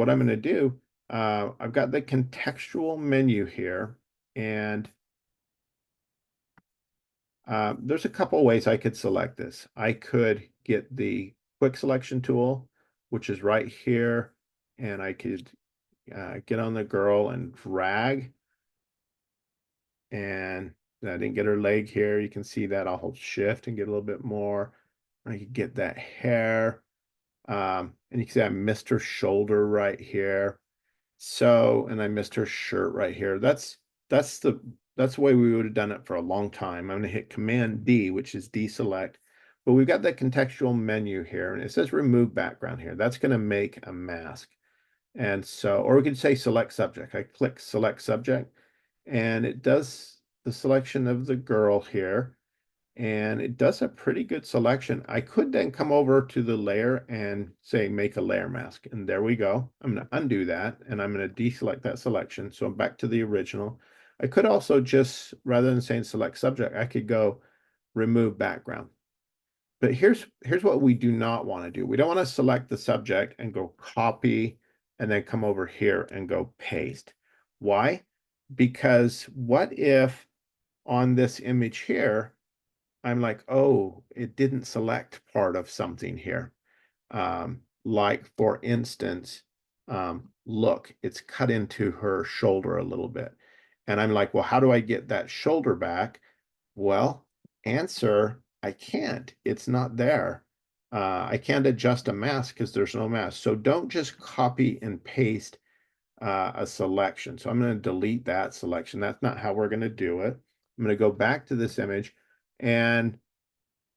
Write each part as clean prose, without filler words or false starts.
what I'm going to do, I've got the contextual menu here, and there's a couple ways I could select this. I could get the quick selection tool, which is right here, and I could get on the girl and drag, and I didn't get her leg here. You can see that. I'll hold shift and get a little bit more. I could get that hair. And you can see I missed her shoulder right here. So, and I missed her shirt right here. That's the that's the way we would have done it for a long time. I'm going to hit Command D, which is deselect. But we've got that contextual menu here, and it says remove background here. That's going to make a mask. And so, or we could say select subject. I click select subject, and it does the selection of the girl here, and it does a pretty good selection. I could then come over to the layer and say make a layer mask, and there we go. I'm going to undo that, and I'm going to deselect that selection. So I'm back to the original. I could also just, rather than saying select subject, I could go remove background. But here's what we do not want to do. We don't want to select the subject and go copy and then come over here and go paste. Why? Because what if on this image here, I'm like, oh, it didn't select part of something here. Like for instance, look, it's cut into her shoulder a little bit. And I'm like, well, how do I get that shoulder back? Well, answer, I can't. It's not there. I can't adjust a mask because there's no mask. So don't just copy and paste a selection. So I'm going to delete that selection. That's not how we're going to do it. I'm going to go back to this image, and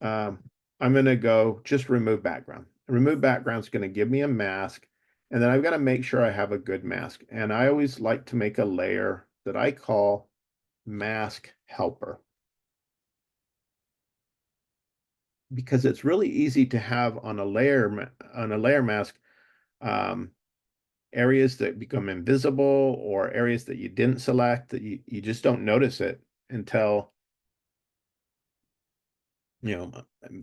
I'm going to go just remove background. Remove background is going to give me a mask. And then I've got to make sure I have a good mask. And I always like to make a layer that I call mask helper, because it's really easy to have on a layer mask areas that become invisible, or areas that you didn't select that you just don't notice it until, you know,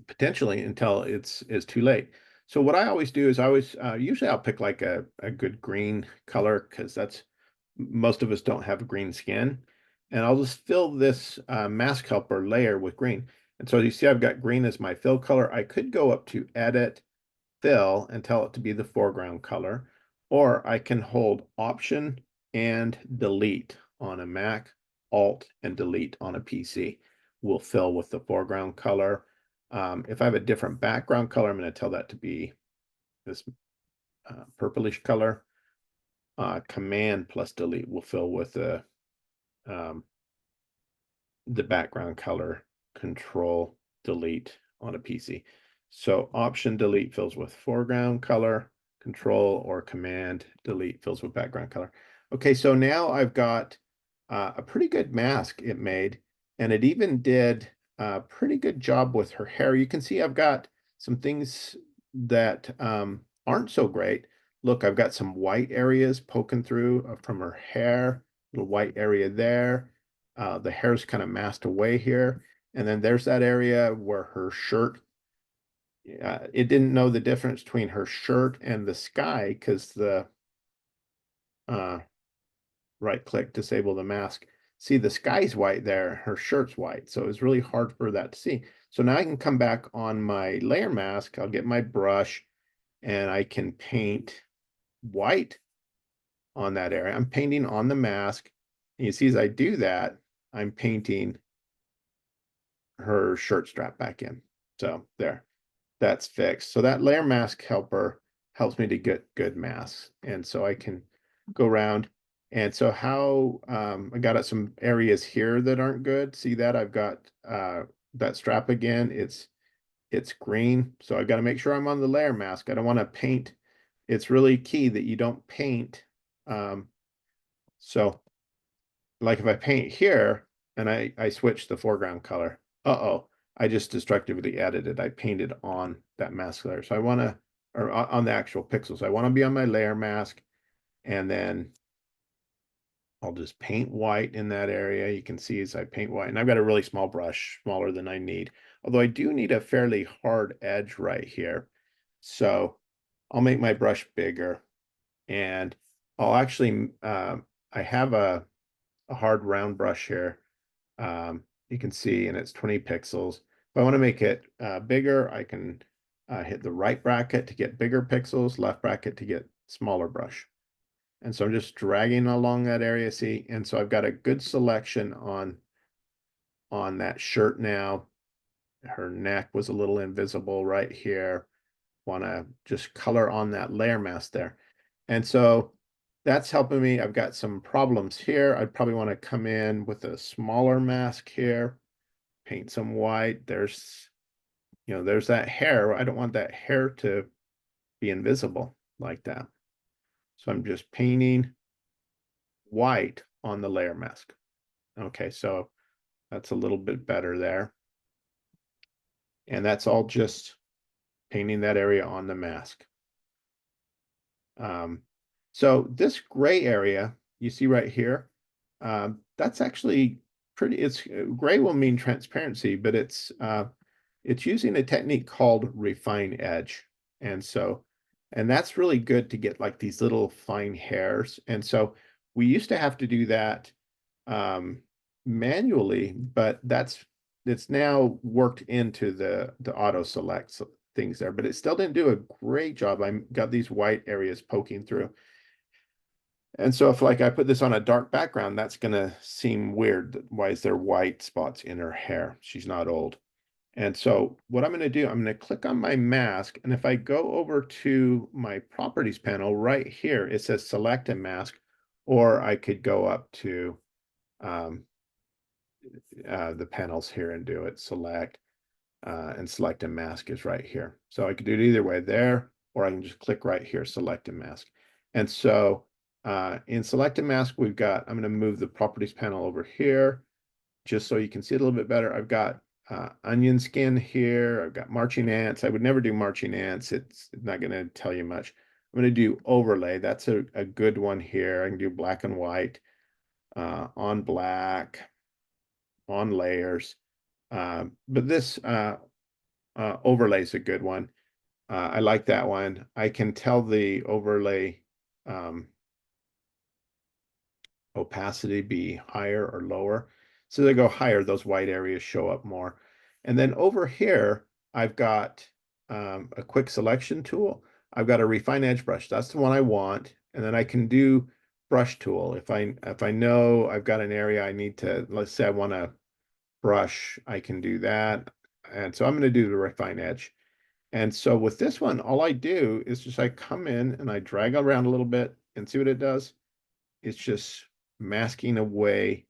potentially until it's too late. So what I always do is I always usually I'll pick like a good green color, because that's, most of us don't have green skin, and I'll just fill this mask helper layer with green. And so you see I've got green as my fill color. I could go up to edit, fill, and tell it to be the foreground color, or I can hold Option and Delete on a Mac, Alt and Delete on a PC. Will fill with the foreground color. If I have a different background color, I'm going to tell that to be this purplish color. Command plus Delete will fill with the background color. Control Delete on a PC. So Option Delete fills with foreground color, Control or Command Delete fills with background color. Okay, so now I've got a pretty good mask it made, and it even did a pretty good job with her hair. You can see I've got some things that aren't so great. Look, I've got some white areas poking through from her hair, little white area there. The hair's kind of masked away here. And then there's that area where her shirt, it didn't know the difference between her shirt and the sky, because the right click, disable the mask. See, the sky's white there, her shirt's white. So it was really hard for that to see. So now I can come back on my layer mask. I'll get my brush and I can paint white on that area. I'm painting on the mask. And you see, as I do that, I'm painting her shirt strap back in. So there, that's fixed. So that layer mask helper helps me to get good masks. And so I can go around. And so how I got at some areas here that aren't good. See that I've got that strap again. It's green. So I got to make sure I'm on the layer mask. I don't want to paint. It's really key that you don't paint. So like if I paint here and I switch the foreground color, uh-oh, I just destructively edited. I painted on that mask layer. So I want to, or on the actual pixels. I want to be on my layer mask, and then I'll just paint white in that area. You can see as I paint white, and I've got a really small brush, smaller than I need. Although I do need a fairly hard edge right here. So I'll make my brush bigger, And I'll actually, I have a hard round brush here. You can see, and it's 20 pixels. If I want to make it bigger, I can hit the right bracket to get bigger pixels, left bracket to get smaller brush. And so I'm just dragging along that area, see? And so I've got a good selection on that shirt now. Her neck was a little invisible right here. Want to just color on that layer mask there. And so that's helping me. I've got some problems here. I'd probably want to come in with a smaller mask here, paint some white. There's that hair. I don't want that hair to be invisible like that. So I'm just painting white on the layer mask. Okay, so that's a little bit better there. And that's all just painting that area on the mask. So this gray area you see right here, that's actually pretty, gray will mean transparency, but it's using a technique called refine edge. And that's really good to get like these little fine hairs. And so we used to have to do that manually, but it's now worked into the auto select things there, but it still didn't do a great job. I got these white areas poking through. And so if like I put this on a dark background, that's gonna seem weird. Why is there white spots in her hair? She's not old. And so what I'm going to do, I'm going to click on my mask. And if I go over to my properties panel right here, it says select a mask, or I could go up to um, the panels here and do it, select, and select a mask is right here. So I could do it either way there, or I can just click right here, select a mask. And so in select a mask, I'm going to move the properties panel over here, just so you can see it a little bit better. I've got onion skin here. I've got marching ants. I would never do marching ants. It's not going to tell you much. I'm going to do overlay. That's a good one here. I can do black and white, on black, on layers. But this overlay is a good one. I like that one. I can tell the overlay opacity be higher or lower. So they go higher, those white areas show up more. And then over here, I've got a quick selection tool. I've got a refine edge brush. That's the one I want. And then I can do brush tool. If I know I've got an area I need to, let's say I want to brush, I can do that. And so I'm going to do the refine edge. And so with this one, all I do is just I come in and I drag around a little bit and see what it does. It's just masking away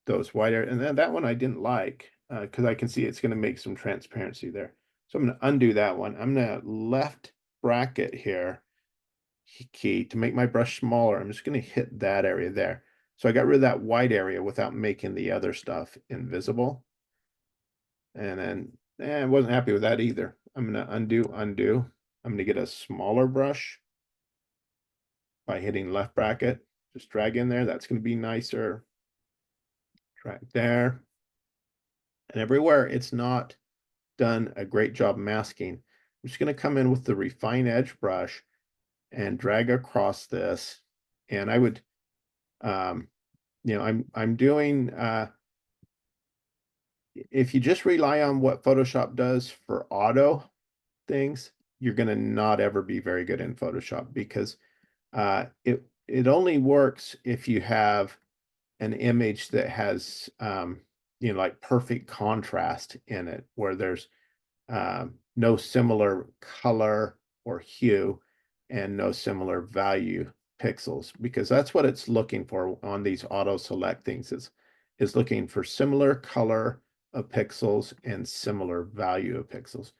those white areas. And then that one I didn't like because I can see it's going to make some transparency there. So I'm going to undo that one. I'm going to left bracket here key to make my brush smaller. I'm just going to hit that area there. So I got rid of that white area without making the other stuff invisible. And then I wasn't happy with that either. I'm going to undo. I'm going to get a smaller brush by hitting left bracket. Just drag in there. That's going to be nicer. Drag there. And everywhere it's not done a great job masking, I'm just going to come in with the refine edge brush and drag across this. And I would, I'm doing, if you just rely on what Photoshop does for auto things, you're going to not ever be very good in Photoshop because it only works if you have an image that has like perfect contrast in it, where there's no similar color or hue and no similar value pixels, because that's what it's looking for on these auto select things, is looking for similar color of pixels and similar value of pixels.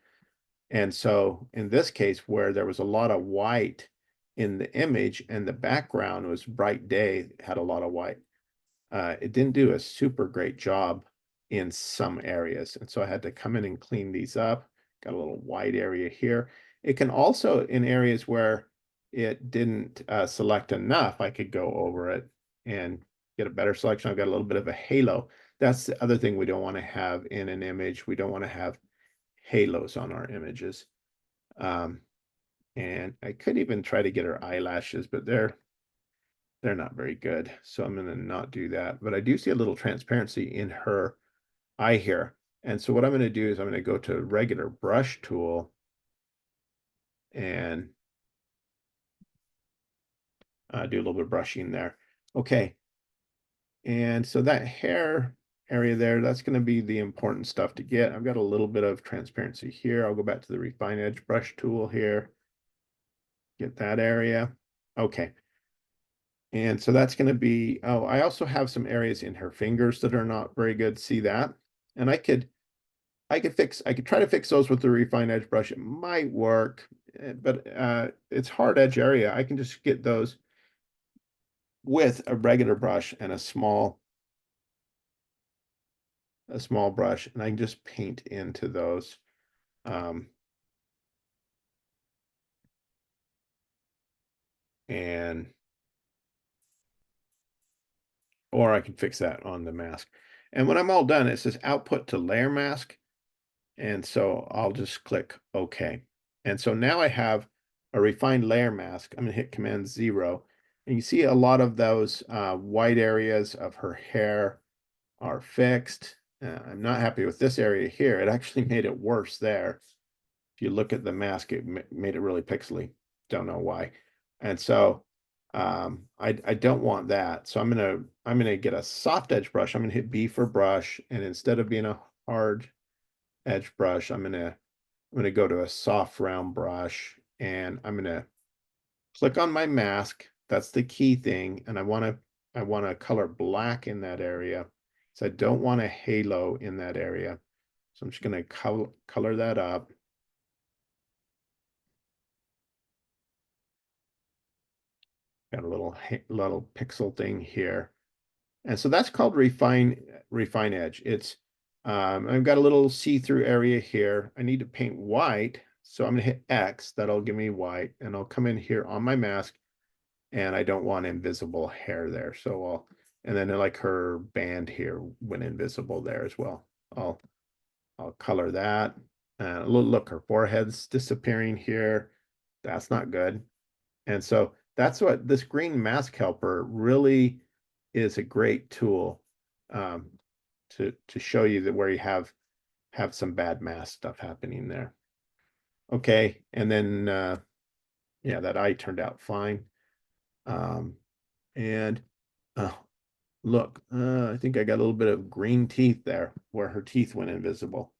And so in this case, where there was a lot of white in the image and the background was bright day, had a lot of white, it didn't do a super great job in some areas. And so I had to come in and clean these up. Got a little white area here. It can also, in areas where it didn't select enough, I could go over it and get a better selection. I've got a little bit of a halo. That's the other thing we don't want to have in an image. We don't want to have halos on our images. And I could even try to get her eyelashes, but they're not very good. So I'm gonna not do that. But I do see a little transparency in her eye here. And so what I'm gonna do is I'm gonna go to regular brush tool and do a little bit of brushing there. Okay, and so that hair area there, that's going to be the important stuff to get. I've got a little bit of transparency here. I'll go back to the refine edge brush tool here, get that area. Okay, and so that's going to be, oh, I also have some areas in her fingers that are not very good. See that? And I could try to fix those with the refine edge brush. It might work, but it's hard edge area. I can just get those with a regular brush and a small brush, and I can just paint into those. Um, and or I can fix that on the mask. And when I'm all done, it says output to layer mask. And so I'll just click OK. And so now I have a refined layer mask. I'm gonna hit Command 0. And you see a lot of those white areas of her hair are fixed. I'm not happy with this area here. It actually made it worse there. If you look at the mask, it made it really pixely. Don't know why. And so I don't want that. So I'm gonna get a soft edge brush. I'm gonna hit B for brush, and instead of being a hard edge brush, I'm gonna go to a soft round brush, and I'm gonna click on my mask. That's the key thing, and I want to color black in that area. So I don't want a halo in that area. So I'm just gonna color that up. Got a little pixel thing here. And so that's called refine edge. It's I've got a little see-through area here. I need to paint white. So I'm gonna hit X, that'll give me white, and I'll come in here on my mask, and I don't want invisible hair there. So and then like her band here went invisible there as well. I'll color that. Look, her forehead's disappearing here. That's not good. And so that's what this green mask helper really is, a great tool um, to show you that where you have some bad mask stuff happening there. Okay, and then yeah, that eye turned out fine. Um, and oh, look, I think I got a little bit of green teeth there where her teeth went invisible.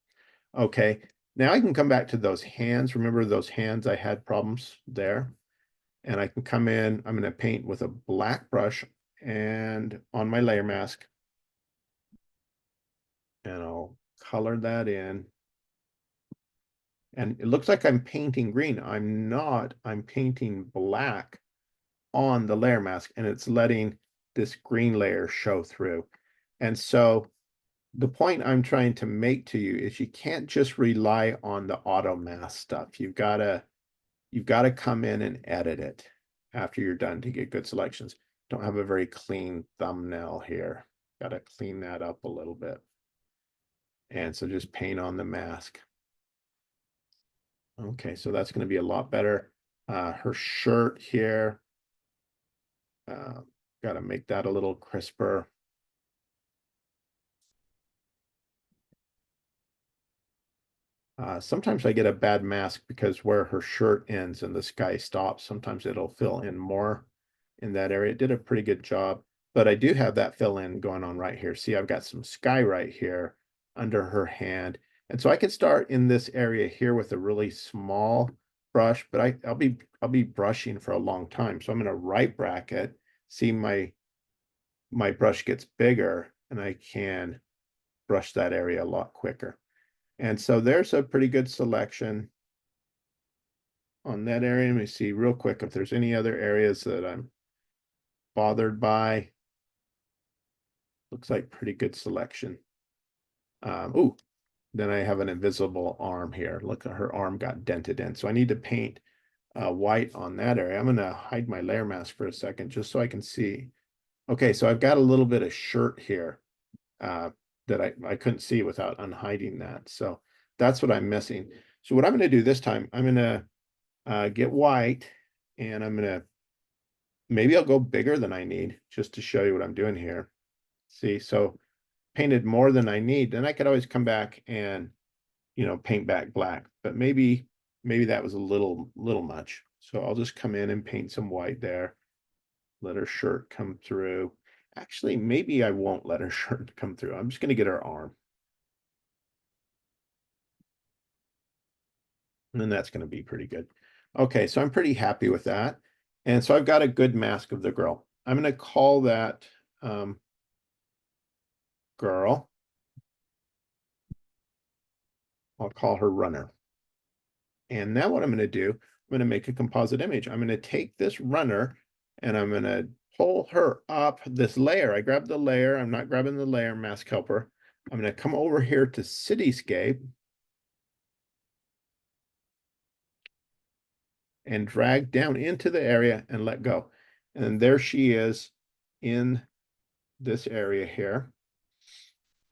Okay, now I can come back to those hands. Remember those hands I had problems there? And I can come in, I'm going to paint with a black brush and on my layer mask, and I'll color that in. And it looks like I'm painting green. I'm not, I'm painting black on the layer mask, and it's letting this green layer show through. And so the point I'm trying to make to you is you can't just rely on the auto mask stuff. You've got to come in and edit it after you're done to get good selections. Don't have a very clean thumbnail here. Got to clean that up a little bit. And so just paint on the mask. Okay, so that's going to be a lot better. Her shirt here, got to make that a little crisper. Sometimes I get a bad mask because where her shirt ends and the sky stops, sometimes it'll fill in more in that area. It did a pretty good job, but I do have that fill in going on right here. See, I've got some sky right here under her hand. And so I could start in this area here with a really small brush, but I'll be brushing for a long time. So I'm going to right bracket, see my brush gets bigger, and I can brush that area a lot quicker. And so there's a pretty good selection on that area. Let me see real quick if there's any other areas that I'm bothered by. Looks like pretty good selection. Oh, then I have an invisible arm here. Look, her arm got dented in. So I need to paint white on that area. I'm going to hide my layer mask for a second just so I can see. Okay, so I've got a little bit of shirt here that I couldn't see without unhiding that. So that's what I'm missing. So what I'm going to do this time, I'm going to get white, and I'm gonna, maybe I'll go bigger than I need just to show you what I'm doing here. See, so painted more than I need, then I could always come back and, paint back black, but maybe that was a little much. So I'll just come in and paint some white there. Let her shirt come through. Actually, maybe I won't let her shirt come through. I'm just going to get her arm. And then that's going to be pretty good. Okay, so I'm pretty happy with that. And so I've got a good mask of the girl. I'm going to call that girl. I'll call her runner. And now what I'm going to do, I'm going to make a composite image. I'm going to take this runner and I'm going to pull her up this layer. I grab the layer. I'm not grabbing the layer mask helper. I'm going to come over here to cityscape and drag down into the area and let go. And there she is in this area here.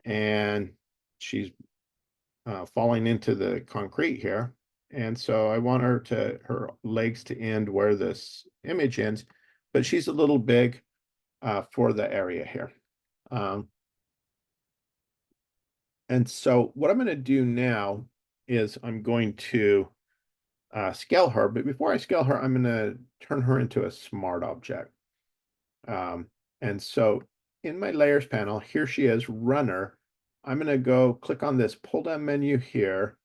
And she's falling into the concrete here. And so I want her legs to end where this image ends, but she's a little big for the area here. And so what I'm going to do now is I'm going to scale her, but before I scale her, I'm going to turn her into a smart object. And so in my layers panel, here she is, runner. I'm going to go click on this pull down menu here,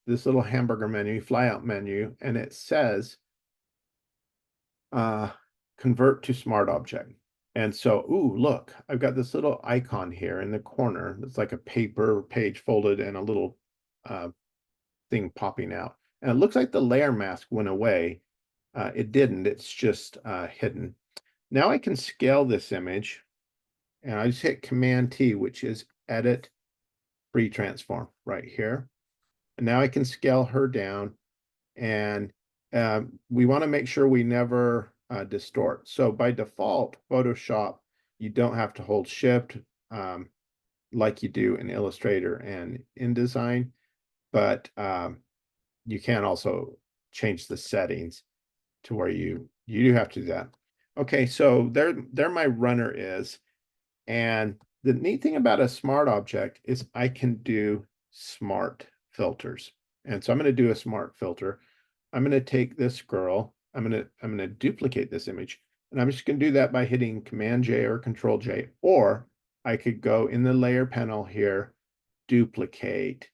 this little hamburger menu, flyout menu, and it says convert to smart object. And so, ooh, look, I've got this little icon here in the corner. It's like a paper page folded and a little thing popping out. And it looks like the layer mask went away. It didn't, it's just hidden. Now I can scale this image and I just hit Command T, which is edit pre-transform right here. And now I can scale her down, and we want to make sure we never distort. So by default, Photoshop, you don't have to hold Shift like you do in Illustrator and InDesign, but you can also change the settings to where you do have to do that. Okay, so there my runner is. And the neat thing about a smart object is I can do smart filters. And so I'm going to do a smart filter. I'm going to take this girl. I'm going to duplicate this image. And I'm just going to do that by hitting Command J or Control J. Or I could go in the layer panel here, duplicate,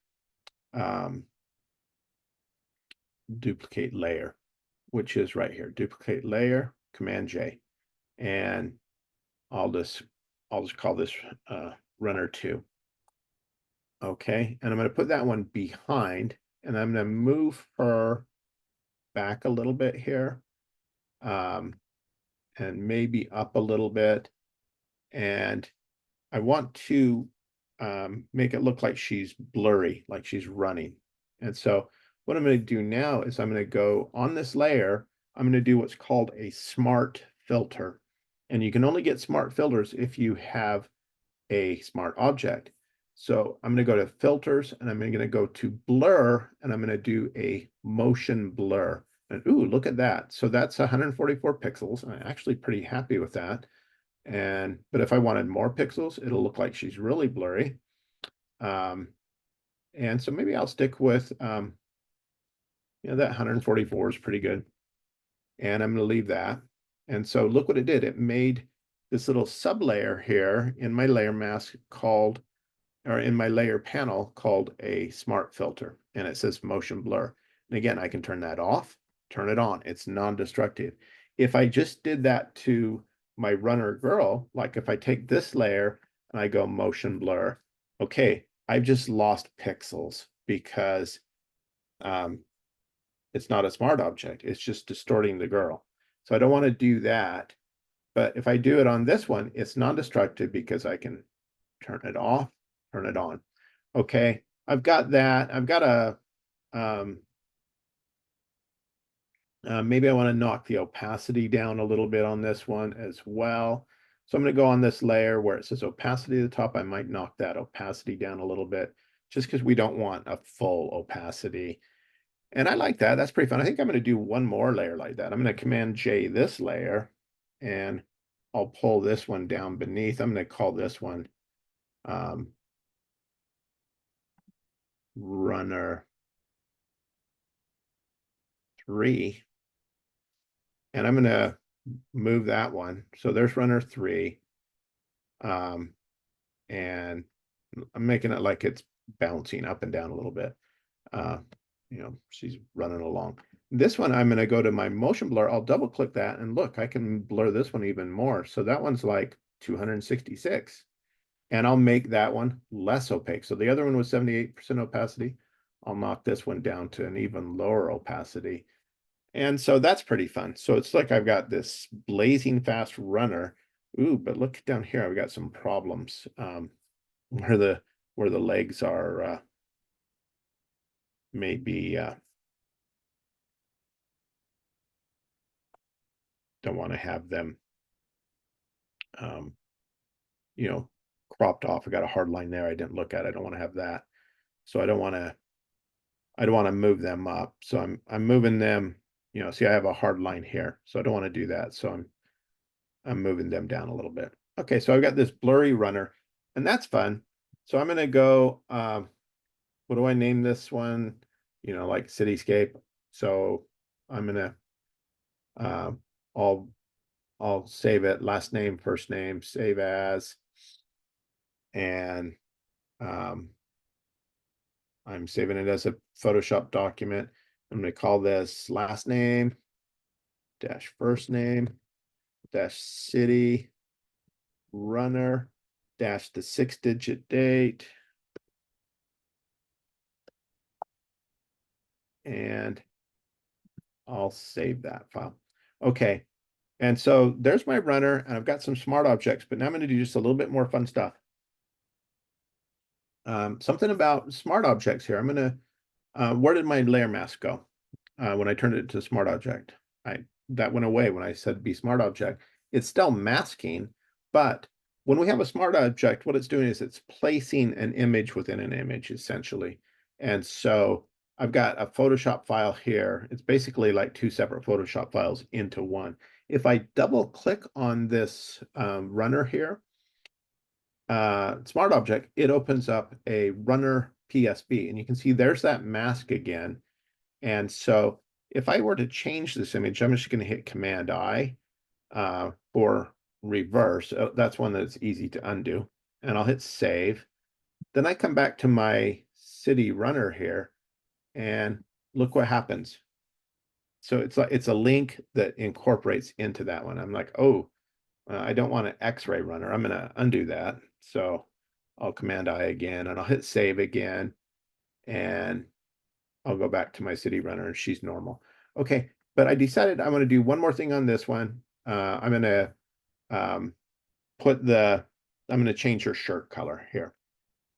duplicate layer, which is right here. Duplicate layer, Command J. And I'll just call this runner 2. Okay, and I'm going to put that one behind, and I'm going to move her back a little bit here, and maybe up a little bit. And I want to make it look like she's blurry, like she's running. And so what I'm going to do now is I'm going to go on this layer. I'm going to do what's called a smart filter. And you can only get smart filters if you have a smart object. So I'm going to go to filters and I'm going to go to blur and I'm going to do a motion blur. And ooh, look at that. So that's 144 pixels. I'm actually pretty happy with that. But if I wanted more pixels, it'll look like she's really blurry. And so maybe I'll stick with, that 144 is pretty good. And I'm going to leave that. And so look what it did. It made this little sublayer here in my layer mask called, or in my layer panel called a smart filter. And it says motion blur. And again, I can turn that off, turn it on. It's non-destructive. If I just did that to my runner girl, like if I take this layer and I go motion blur, okay, I've just lost pixels because it's not a smart object. It's just distorting the girl. So I don't want to do that. But if I do it on this one, it's non-destructive because I can turn it off, turn it on. Okay, I've got that. I've got a, maybe I want to knock the opacity down a little bit on this one as well. So I'm going to go on this layer where it says opacity at the top. I might knock that opacity down a little bit just because we don't want a full opacity. And I like that. That's pretty fun. I think I'm going to do one more layer like that. I'm going to Command J this layer, and I'll pull this one down beneath. I'm going to call this one um, runner 3. And I'm going to move that one. So there's runner 3. Um, and I'm making it like it's bouncing up and down a little bit. Uh, she's running along. This one, I'm going to go to my motion blur. I'll double click that and look, I can blur this one even more. So that one's like 266. And I'll make that one less opaque. So the other one was 78% opacity. I'll knock this one down to an even lower opacity. And so that's pretty fun. So it's like I've got this blazing fast runner. Ooh, but look down here, I've got some problems where the legs are maybe don't want to have them um, cropped off. I got a hard line there I didn't look at. I don't want to have that. So I don't want to move them up. So I'm moving them, see I have a hard line here. So I don't want to do that. So I'm moving them down a little bit. Okay, so I've got this blurry runner, and that's fun. So I'm gonna go, what do I name this one? Like cityscape. So I'm gonna um I'll save it, last name, first name, save as, and um, I'm saving it as a Photoshop document. I'm going to call this last name dash first name dash city runner dash the 6-digit date. And I'll save that file. Okay. And so there's my runner, and I've got some smart objects, but now I'm going to do just a little bit more fun stuff. Something about smart objects here. I'm going to where did my layer mask go? When I turned it to smart object, that went away when I said be smart object. It's still masking, but when we have a smart object, what it's doing is it's placing an image within an image essentially. And so I've got a Photoshop file here. It's basically like two separate Photoshop files into one. If I double click on this runner here, smart object, it opens up a runner PSB, and you can see there's that mask again. And so if I were to change this image, I'm just going to hit Command I or reverse. That's one that's easy to undo. And I'll hit save. Then I come back to my city runner here, and look what happens. So it's like it's a link that incorporates into that one. I'm like, oh, I don't want an X-ray runner. I'm going to undo that. So I'll Command I again, and I'll hit save again, and I'll go back to my city runner, and she's normal. Okay, but I decided I'm going to do one more thing on this one. I'm going to um, I'm going to change her shirt color here.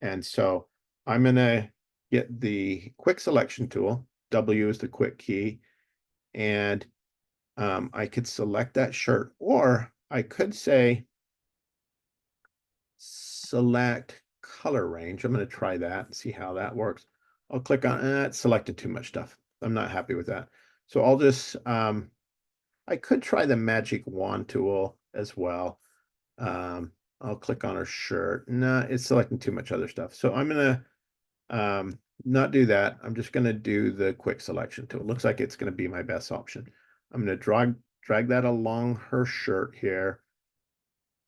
And so I'm going to get the quick selection tool. W is the quick key. And I could select that shirt, or I could say select color range. I'm going to try that and see how that works. I'll click on it. Selected too much stuff. I'm not happy with that. So I'll just, I could try the magic wand tool as well. I'll click on her shirt. No, it's selecting too much other stuff. So I'm going to not do that. I'm just going to do the quick selection tool. It looks like it's going to be my best option. I'm going to drag that along her shirt here.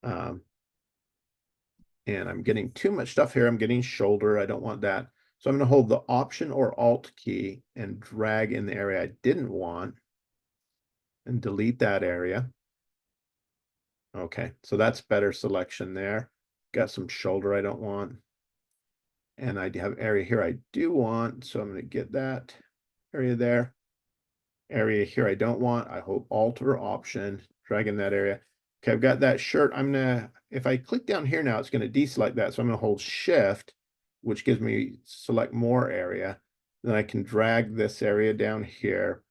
And I'm getting too much stuff here. I'm getting shoulder. I don't want that. So I'm going to hold the Option or Alt key and drag in the area I didn't want and delete that area. Okay, so that's better selection there. Got some shoulder I don't want. And I have area here I do want. So I'm going to get that area there. Area here I don't want. I hold Alt or Option, drag in that area. Okay, I've got that shirt. I'm gonna, if I click down here now, it's gonna deselect that. So I'm gonna hold Shift, which gives me select more area. Then I can drag this area down here.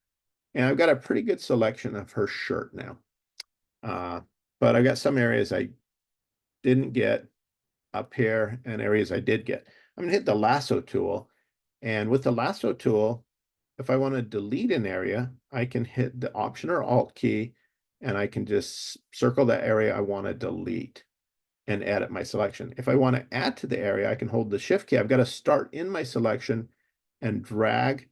And I've got a pretty good selection of her shirt now. But I've got some areas I didn't get up here and areas I did get. I'm gonna hit the lasso tool. And with the lasso tool, if I want to delete an area, I can hit the Option or Alt key, and I can just circle that area I want to delete and edit my selection. If I want to add to the area, I can hold the Shift key. I've got to start in my selection and drag.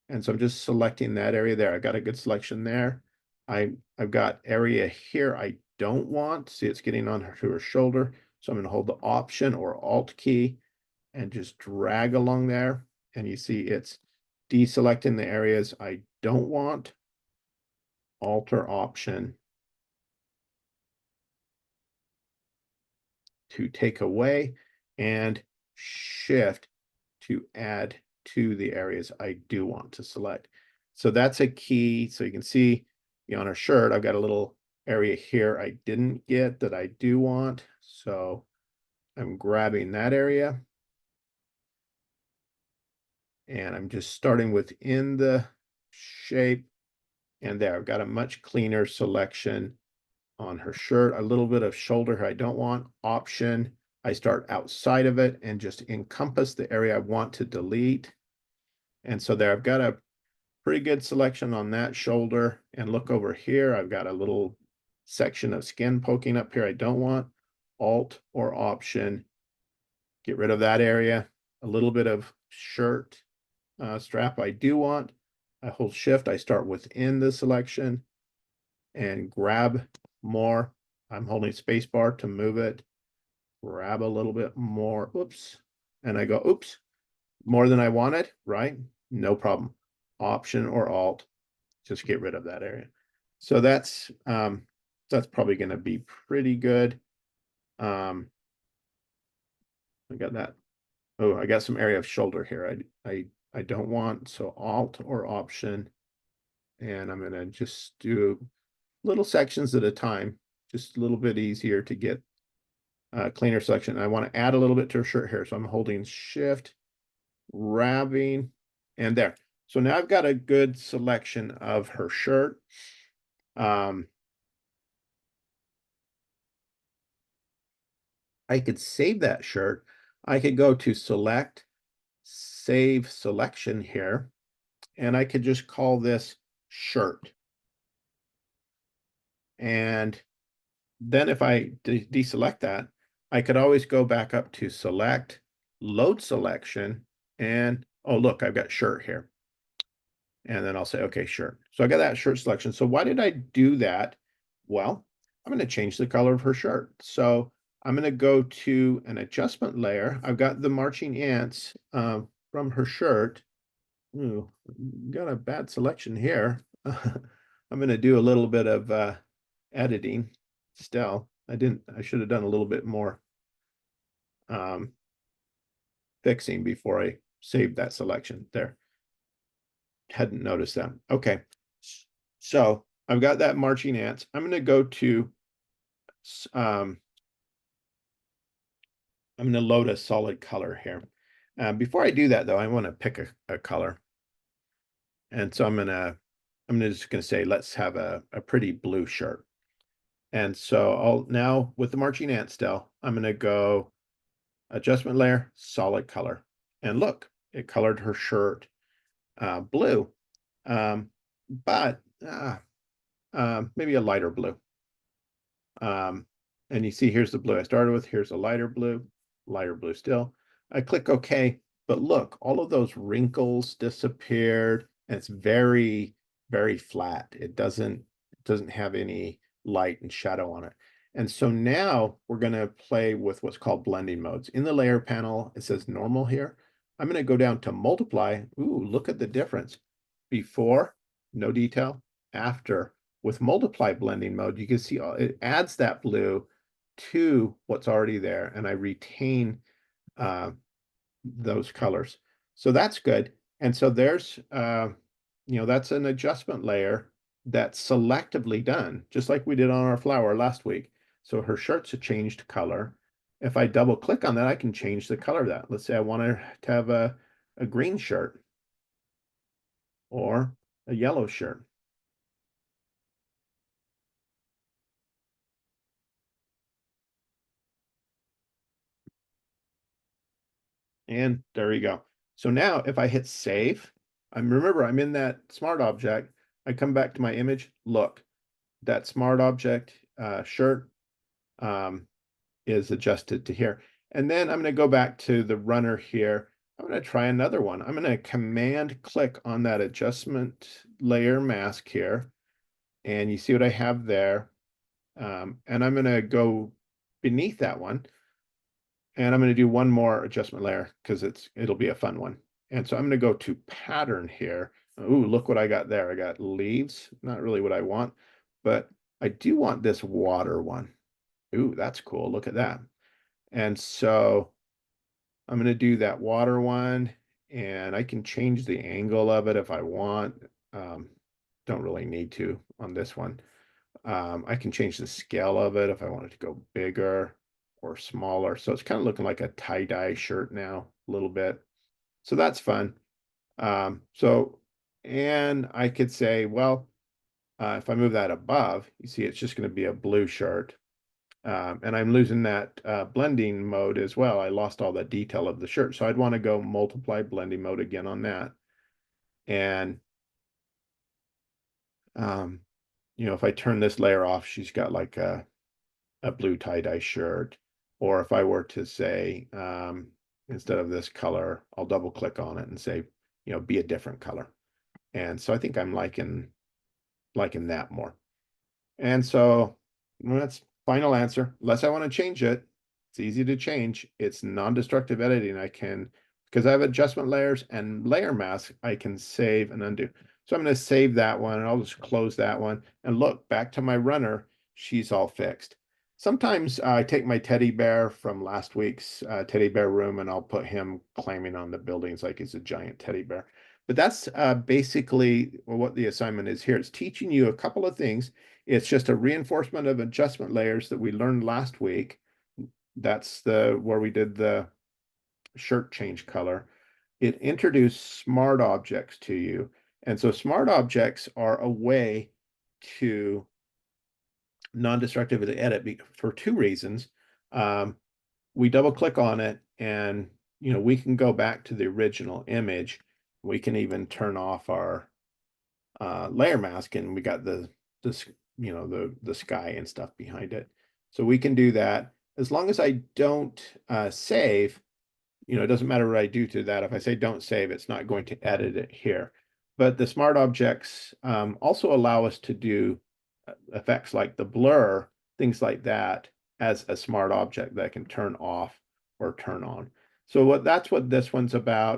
And so I'm just selecting that area there. I've got a good selection there. I've got area here I don't want. See, it's getting on to her shoulder. So I'm going to hold the Option or Alt key and just drag along there. And you see it's deselecting the areas I don't want. Alt or Option to take away, and Shift to add to the areas I do want to select. So that's a key. So you can see, on our shirt, I've got a little area here I didn't get that I do want. So I'm grabbing that area, and I'm just starting within the shape. And there, I've got a much cleaner selection on her shirt. A little bit of shoulder I don't want. Option, I start outside of it and just encompass the area I want to delete. And so there, I've got a pretty good selection on that shoulder. And look over here, I've got a little section of skin poking up here I don't want. Alt or Option, get rid of that area. A little bit of shirt strap I do want. I hold Shift, I start within the selection and grab more. I'm holding spacebar to move it. Grab a little bit more. Oops. And I go, oops, more than I wanted, right? No problem. Option or Alt, just get rid of that area. So that's probably going to be pretty good. I got that. Oh, I got some area of shoulder here. I don't want, so Alt or Option, and I'm going to just do little sections at a time, just a little bit easier to get cleaner selection. I want to add a little bit to her shirt here, so I'm holding Shift, grabbing, and there. So now I've got a good selection of her shirt. I could save that shirt. I could go to Select, Save Selection here, and I could just call this Shirt. And then if I deselect that, I could always go back up to Select, Load Selection, and oh, look, I've got Shirt here. And then I'll say, okay, sure. So I got that shirt selection. So why did I do that? Well, I'm going to change the color of her shirt. So I'm going to go to an adjustment layer. I've got the marching ants from her shirt. Ooh, got a bad selection here. I'm going to do a little bit of editing still. I should have done a little bit more um, fixing before I saved that selection there. Hadn't noticed that. Okay. So I've got that marching ants. I'm going to go to, I'm going to load a solid color here. Before I do that though, I want to pick a color. And so I'm just going to say, let's have a pretty blue shirt. And so I'll now with the marching ant still, I'm going to go adjustment layer, solid color. And look, it colored her shirt blue. But maybe a lighter blue. And you see here's the blue I started with. Here's a lighter blue still. I click OK, but look, all of those wrinkles disappeared, and it's very, very flat. It doesn't have any light and shadow on it. And so now we're going to play with what's called blending modes. In the layer panel, it says normal here. I'm going to go down to multiply. Ooh, look at the difference. Before, no detail. After, with multiply blending mode, you can see it adds that blue to what's already there, and I retain those colors. So that's good. And so there's, that's an adjustment layer that's selectively done, just like we did on our flower last week. So her shirt's a changed color. If I double click on that, I can change the color of that. Let's say I want her to have a green shirt or a yellow shirt. And there you go. So now if I hit save, remember I'm in that smart object. I come back to my image. Look, that smart object shirt um, is adjusted to here. And then I'm going to go back to the runner here. I'm going to try another one. I'm going to command click on that adjustment layer mask here. And you see what I have there. And I'm going to go beneath that one. And I'm going to do one more adjustment layer because it'll be a fun one. And so I'm going to go to pattern here. Ooh, look what I got there. I got leaves, not really what I want, but I do want this water one. Ooh, that's cool. Look at that. And so I'm going to do that water one, and I can change the angle of it if I want. Don't really need to on this one. I can change the scale of it if I want it to go bigger or smaller. So it's kind of looking like a tie-dye shirt now, a little bit. So that's fun. And I could say, well, if I move that above, you see it's just going to be a blue shirt. And I'm losing that blending mode as well. I lost all the detail of the shirt. So I'd want to go multiply blending mode again on that. And, um, if I turn this layer off, she's got like a blue tie-dye shirt. Or if I were to say, instead of this color, I'll double click on it and say, be a different color. And so I think I'm liking that more. And so that's final answer. Unless I want to change it, it's easy to change. It's non-destructive editing. Because I have adjustment layers and layer mask, I can save and undo. So I'm going to save that one and I'll just close that one. And look, back to my runner, she's all fixed. Sometimes I take my teddy bear from last week's teddy bear room and I'll put him climbing on the buildings like he's a giant teddy bear. But that's basically what the assignment is here. It's teaching you a couple of things. It's just a reinforcement of adjustment layers that we learned last week. That's where we did the shirt change color. It introduced smart objects to you. And so smart objects are a way to non-destructively edit for two reasons. We double click on it and we can go back to the original image. We can even turn off our layer mask and we got the sky and stuff behind it. So we can do that as long as I don't save. It doesn't matter what I do to that. If I say don't save, it's not going to edit it here. But the smart objects also allow us to do effects like the blur, things like that, as a smart object that can turn off or turn on. So that's what this one's about.